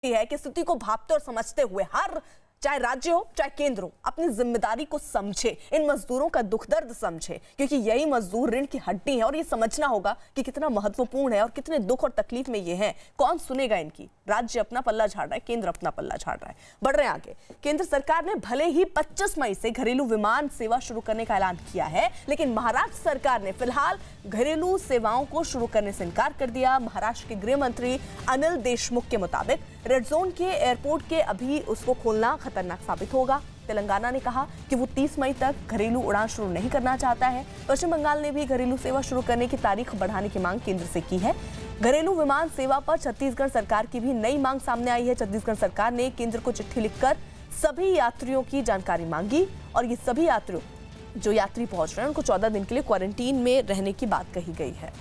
है कि स्थिति को भांपते और समझते हुए हर चाहे राज्य हो चाहे केंद्र हो अपनी जिम्मेदारी को समझे, इन मजदूरों का दुख दर्द समझे, क्योंकि यही मजदूर ऋण की हड्डी है और ये समझना होगा कि कितना महत्वपूर्ण है और कितने दुख और तकलीफ में ये है। कौन सुनेगा इनकी? राज्य अपना पल्ला झाड़ रहा है, केंद्र अपना पल्ला झाड़ रहा है। बढ़ रहे हैं आगे। केंद्र सरकार ने भले ही 25 मई से घरेलू विमान सेवा शुरू करने का ऐलान किया है, लेकिन महाराष्ट्र सरकार ने फिलहाल घरेलू सेवाओं को शुरू करने से इनकार कर दिया। महाराष्ट्र के गृह मंत्री अनिल देशमुख के मुताबिक रेड जोन के एयरपोर्ट के अभी उसको खोलना खतरनाक साबित होगा। तेलंगाना ने कहा कि वो 30 मई तक घरेलू उड़ान शुरू नहीं करना चाहता है। पश्चिम बंगाल ने भी घरेलू सेवा शुरू करने की तारीख बढ़ाने की मांग केंद्र से की है। घरेलू विमान सेवा पर छत्तीसगढ़ सरकार की भी नई मांग सामने आई है। छत्तीसगढ़ सरकार ने केंद्र को चिट्ठी लिखकर सभी यात्रियों की जानकारी मांगी और ये सभी यात्रियों जो यात्री पहुंच रहे हैं उनको 14 दिन के लिए क्वारंटीन में रहने की बात कही गई है।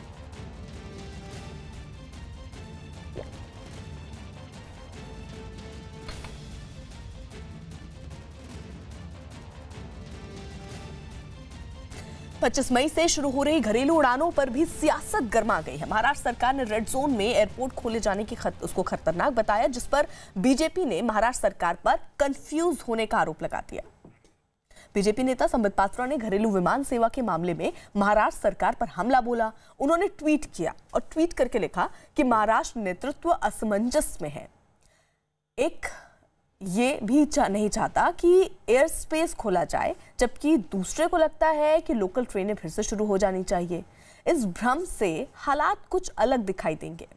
पच्चीस मई से शुरू हो रही घरेलू उड़ानों पर भी सियासत गर्मा गई है। महाराष्ट्र सरकार ने रेड जोन में एयरपोर्ट खोले जाने की उसको खतरनाक बताया, जिस पर बीजेपी ने महाराष्ट्र सरकार पर कंफ्यूज होने का आरोप लगा दिया। बीजेपी नेता संबित पात्रा ने घरेलू विमान सेवा के मामले में महाराष्ट्र सरकार पर हमला बोला। उन्होंने ट्वीट किया और ट्वीट करके लिखा कि महाराष्ट्र नेतृत्व असमंजस में है। एक ये भी नहीं चाहता कि एयर स्पेस खोला जाए, जबकि दूसरे को लगता है कि लोकल ट्रेनें फिर से शुरू हो जानी चाहिए। इस भ्रम से हालात कुछ अलग दिखाई देंगे।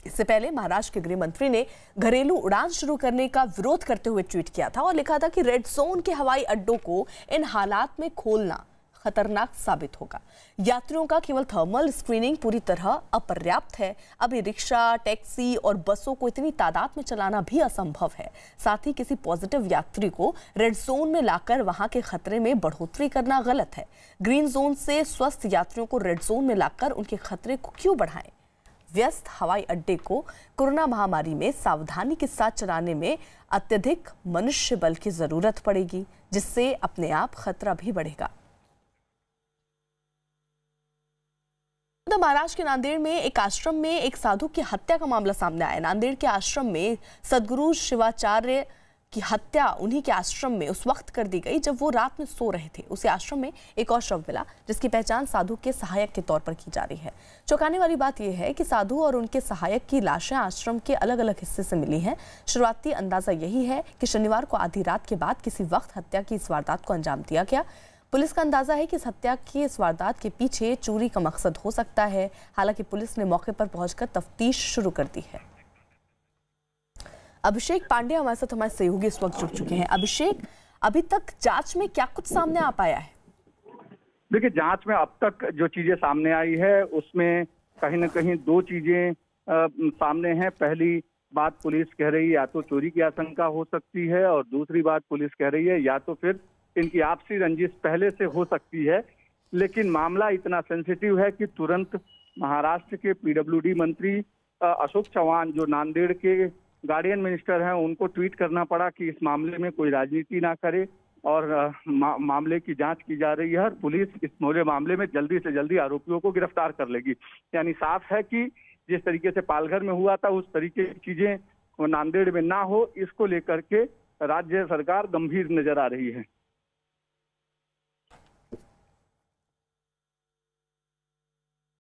इससे पहले महाराष्ट्र के गृह मंत्री ने घरेलू उड़ान शुरू करने का विरोध करते हुए ट्वीट किया था और लिखा था कि रेड जोन के हवाई अड्डों को इन हालात में खोलना खतरनाक साबित होगा। यात्रियों का केवल थर्मल स्क्रीनिंग पूरी तरह अपर्याप्त है। अभी रिक्शा, टैक्सी और बसों को इतनी तादाद में चलाना भी असंभव है। साथ ही किसी पॉजिटिव यात्री को रेड जोन में लाकर वहां के खतरे में बढ़ोतरी करना गलत है। ग्रीन जोन से स्वस्थ यात्रियों को रेड जोन में लाकर उनके खतरे को क्यों बढ़ाएं? व्यस्त हवाई अड्डे को कोरोना महामारी में सावधानी के साथ चलाने में अत्यधिक मनुष्य बल की जरूरत पड़ेगी, जिससे अपने आप खतरा भी बढ़ेगा। महाराष्ट्र के नांदेड़ में एक आश्रम में एक साधु की हत्या का मामला सामने आया। नांदेड़ के आश्रम में सदगुरु शिवाचार्य की हत्या उन्हीं के आश्रम में उस वक्त कर दी गई जब वो रात में सो रहे थे। उसी आश्रम में एक और शव मिला, जिसकी पहचान साधु के सहायक के तौर पर की जा रही है। चौंकाने वाली बात यह है कि साधु और उनके सहायक की लाशें आश्रम के अलग अलग हिस्से से मिली हैं। शुरुआती अंदाजा यही है कि शनिवार को आधी रात के बाद किसी वक्त हत्या की इस वारदात को अंजाम दिया गया। पुलिस का अंदाजा है कि इस हत्या की इस वारदात के पीछे चोरी का मकसद हो सकता है। हालांकि पुलिस ने मौके पर पहुंचकर तफ्तीश शुरू कर दी है। अभिषेक पांडे हमारे साथ हमारे सहयोगी इस वक्त जुड़ चुके हैं। अभिषेक, अभी तक जांच में क्या कुछ सामने आ पाया है? देखिए, जांच में अब तक जो चीजें सामने आई है उसमें कहीं ना कहीं दो चीजें सामने हैं। पहली बात पुलिस कह रही है या तो चोरी की आशंका हो सकती है, और दूसरी बात पुलिस कह रही है या तो फिर इनकी आपसी रंजिश पहले से हो सकती है। लेकिन मामला इतना सेंसिटिव है कि तुरंत महाराष्ट्र के पीडब्ल्यूडी मंत्री अशोक चव्हाण, जो नांदेड़ के गार्डियन मिनिस्टर हैं, उनको ट्वीट करना पड़ा कि इस मामले में कोई राजनीति ना करे और मामले की जांच की जा रही है और पुलिस इस मामले में जल्दी से जल्दी आरोपियों को गिरफ्तार कर लेगी। यानी साफ है कि जिस तरीके से पालघर में हुआ था उस तरीके की चीजें नांदेड़ में ना हो, इसको लेकर के राज्य सरकार गंभीर नजर आ रही है।